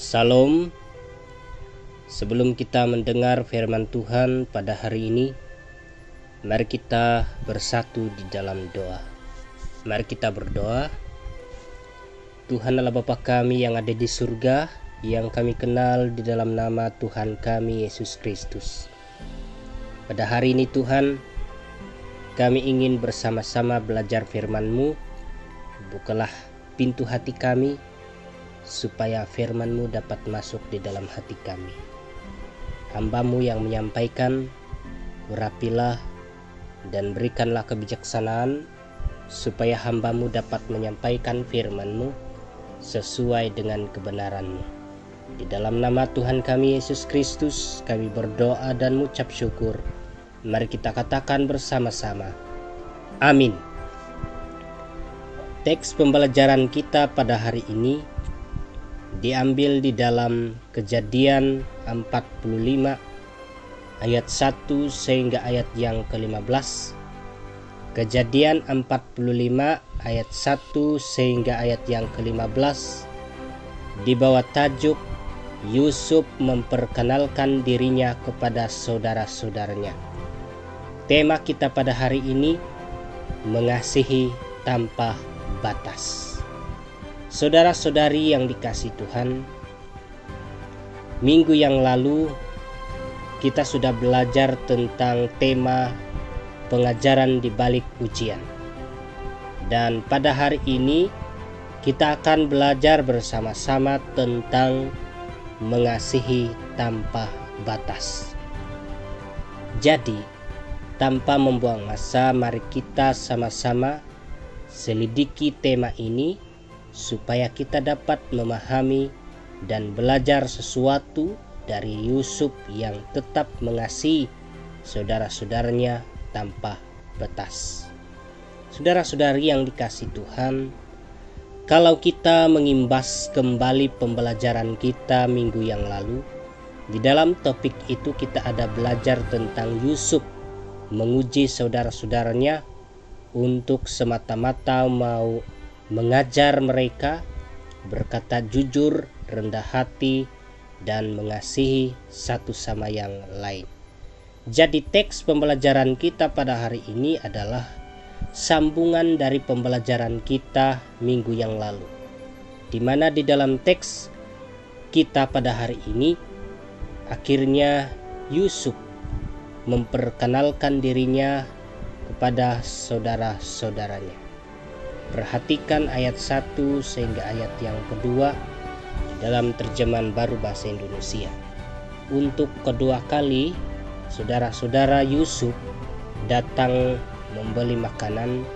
Salam. Sebelum kita mendengar firman Tuhan pada hari ini, mari kita bersatu di dalam doa. Mari kita berdoa. Tuhan Allah Bapa kami yang ada di surga, yang kami kenal di dalam nama Tuhan kami Yesus Kristus. Pada hari ini Tuhan, kami ingin bersama-sama belajar firman-Mu. Bukalah pintu hati kami, supaya firman-Mu dapat masuk di dalam hati kami. Hamba-Mu yang menyampaikan, urapilah dan berikanlah kebijaksanaan, supaya hamba-Mu dapat menyampaikan firman-Mu sesuai dengan kebenaran-Mu. Di dalam nama Tuhan kami Yesus Kristus, kami berdoa dan mengucap syukur. Mari kita katakan bersama-sama, amin. Teks pembelajaran kita pada hari ini diambil di dalam Kejadian 45 ayat 1 sehingga ayat yang ke-15. Kejadian 45 ayat 1 sehingga ayat yang ke-15 di bawah tajuk Yusuf memperkenalkan dirinya kepada saudara-saudaranya. Tema kita pada hari ini, mengasihi tanpa batas. Saudara-saudari yang dikasihi Tuhan, minggu yang lalu kita sudah belajar tentang tema pengajaran di balik ujian. Dan pada hari ini kita akan belajar bersama-sama tentang mengasihi tanpa batas. Jadi, tanpa membuang masa, mari kita sama-sama selidiki tema ini supaya kita dapat memahami dan belajar sesuatu dari Yusuf yang tetap mengasihi saudara-saudaranya tanpa batas. Saudara-saudari yang dikasihi Tuhan, kalau kita mengimbas kembali pembelajaran kita minggu yang lalu, di dalam topik itu kita ada belajar tentang Yusuf menguji saudara-saudaranya untuk semata-mata mau mengajar mereka berkata jujur, rendah hati, dan mengasihi satu sama yang lain. Jadi teks pembelajaran kita pada hari ini adalah sambungan dari pembelajaran kita minggu yang lalu, di mana di dalam teks kita pada hari ini akhirnya Yusuf memperkenalkan dirinya kepada saudara-saudaranya. Perhatikan ayat 1 sehingga ayat yang kedua dalam terjemahan baru bahasa Indonesia. Untuk kedua kali saudara-saudara Yusuf datang membeli makanan.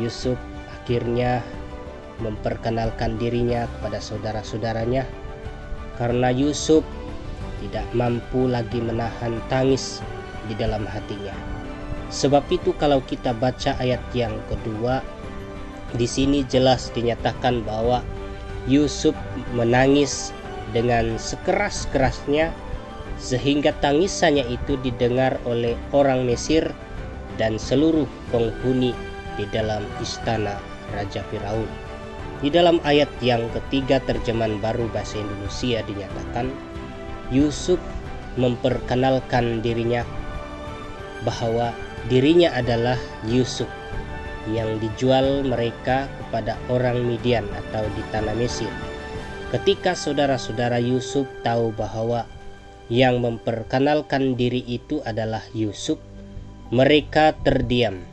Yusuf akhirnya memperkenalkan dirinya kepada saudara-saudaranya karena Yusuf tidak mampu lagi menahan tangis di dalam hatinya. Sebab itu kalau kita baca ayat yang kedua, di sini jelas dinyatakan bahwa Yusuf menangis dengan sekeras-kerasnya sehingga tangisannya itu didengar oleh orang Mesir dan seluruh penghuni di dalam istana Raja Firaun. Di dalam ayat yang ketiga terjemahan baru bahasa Indonesia dinyatakan Yusuf memperkenalkan dirinya bahwa dirinya adalah Yusuf yang dijual mereka kepada orang Midian atau di tanah Mesir. Ketika saudara-saudara Yusuf tahu bahwa yang memperkenalkan diri itu adalah Yusuf, mereka terdiam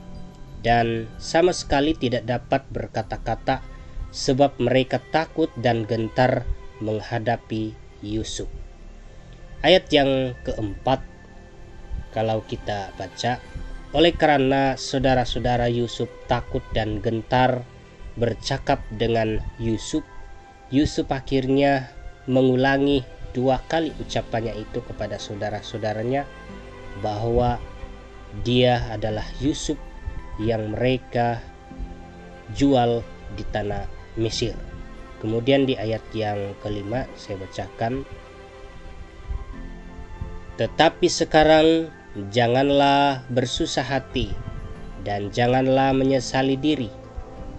dan sama sekali tidak dapat berkata-kata sebab mereka takut dan gentar menghadapi Yusuf. Ayat yang keempat, kalau kita baca, oleh karena saudara-saudara Yusuf takut dan gentar bercakap dengan Yusuf, Yusuf akhirnya mengulangi 2 kali ucapannya itu kepada saudara-saudaranya bahwa dia adalah Yusuf yang mereka jual di tanah Mesir. Kemudian di ayat yang kelima saya bacakan, tetapi sekarang janganlah bersusah hati dan janganlah menyesali diri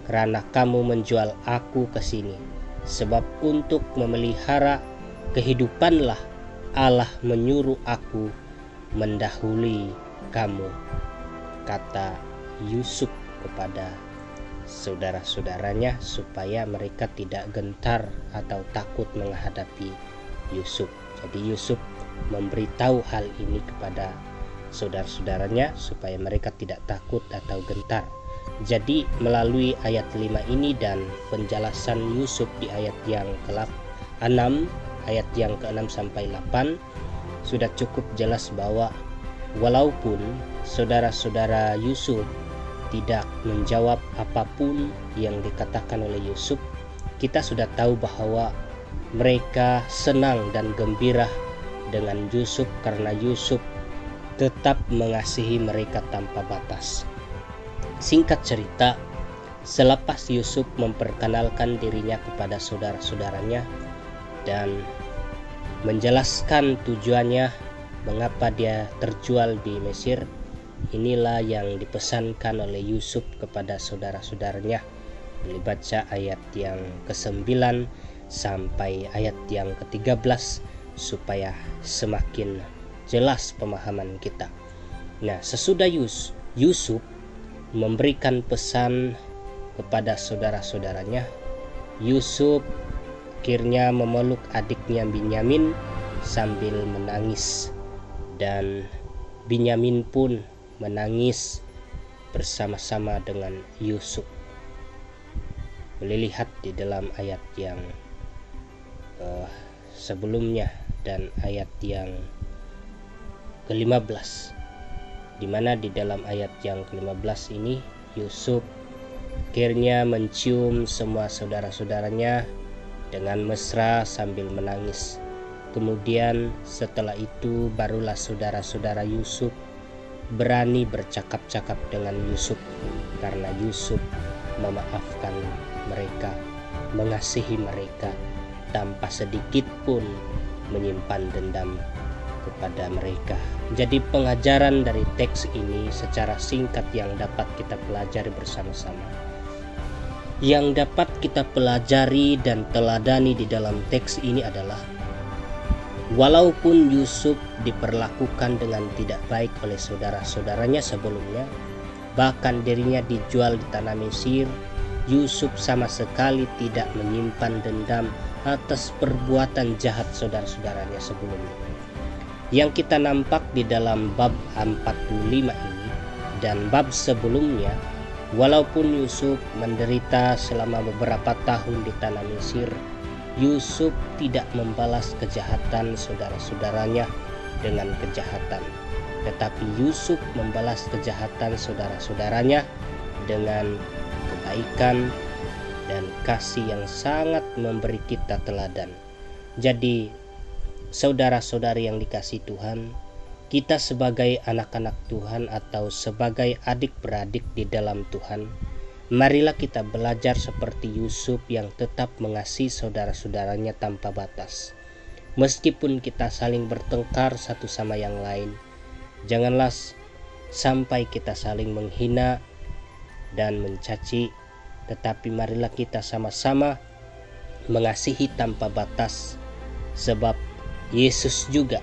karena kamu menjual aku ke sini, sebab untuk memelihara kehidupanlah Allah menyuruh aku mendahului kamu, kata Yusuf kepada saudara-saudaranya, supaya mereka tidak gentar atau takut menghadapi Yusuf. Jadi Yusuf memberitahu hal ini kepada saudara-saudaranya supaya mereka tidak takut atau gentar. Jadi melalui ayat 5 ini dan penjelasan Yusuf di ayat yang ke-6, ayat yang ke-6 sampai 8, sudah cukup jelas bahwa walaupun saudara-saudara Yusuf tidak menjawab apapun yang dikatakan oleh Yusuf, kita sudah tahu bahwa mereka senang dan gembira dengan Yusuf karena Yusuf tetap mengasihi mereka tanpa batas. Singkat cerita, selepas Yusuf memperkenalkan dirinya kepada saudara-saudaranya dan menjelaskan tujuannya mengapa dia terjual di Mesir, inilah yang dipesankan oleh Yusuf kepada saudara-saudaranya. Boleh baca ayat yang ke-9 sampai ayat yang ke-13 supaya semakin jelas pemahaman kita. Nah, sesudah Yusuf memberikan pesan kepada saudara-saudaranya, Yusuf akhirnya memeluk adiknya Binyamin sambil menangis, dan Binyamin pun menangis bersama-sama dengan Yusuf. Boleh lihat di dalam ayat yang sebelumnya dan ayat yang ke-15, di mana di dalam ayat yang ke-15 ini Yusuf akhirnya mencium semua saudara-saudaranya dengan mesra sambil menangis. Kemudian setelah itu barulah saudara-saudara Yusuf berani bercakap-cakap dengan Yusuf, karena Yusuf memaafkan mereka, mengasihi mereka tanpa sedikit pun menyimpan dendam kepada mereka. Jadi pengajaran dari teks ini secara singkat yang dapat kita pelajari bersama-sama, yang dapat kita pelajari dan teladani di dalam teks ini adalah, walaupun Yusuf diperlakukan dengan tidak baik oleh saudara-saudaranya sebelumnya, bahkan dirinya dijual di tanah Mesir, Yusuf sama sekali tidak menyimpan dendam atas perbuatan jahat saudara-saudaranya sebelumnya. Yang kita nampak di dalam bab 45 ini dan bab sebelumnya, walaupun Yusuf menderita selama beberapa tahun di tanah Mesir, Yusuf tidak membalas kejahatan saudara-saudaranya dengan kejahatan, tetapi Yusuf membalas kejahatan saudara-saudaranya dengan kebaikan dan kasih yang sangat memberi kita teladan. Jadi saudara-saudari yang dikasihi Tuhan, kita sebagai anak-anak Tuhan atau sebagai adik-beradik di dalam Tuhan, marilah kita belajar seperti Yusuf yang tetap mengasihi saudara-saudaranya tanpa batas. Meskipun kita saling bertengkar satu sama yang lain, janganlah sampai kita saling menghina dan mencaci, tetapi marilah kita sama-sama mengasihi tanpa batas, sebab Yesus juga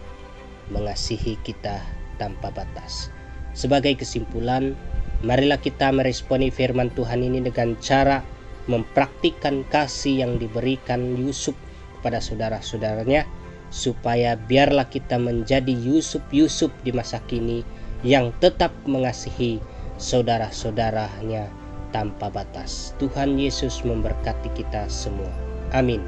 mengasihi kita tanpa batas. Sebagai kesimpulan, marilah kita meresponi firman Tuhan ini dengan cara mempraktikkan kasih yang diberikan Yusuf kepada saudara-saudaranya, supaya biarlah kita menjadi Yusuf di masa kini yang tetap mengasihi saudara-saudaranya tanpa batas. Tuhan Yesus memberkati kita semua. Amin.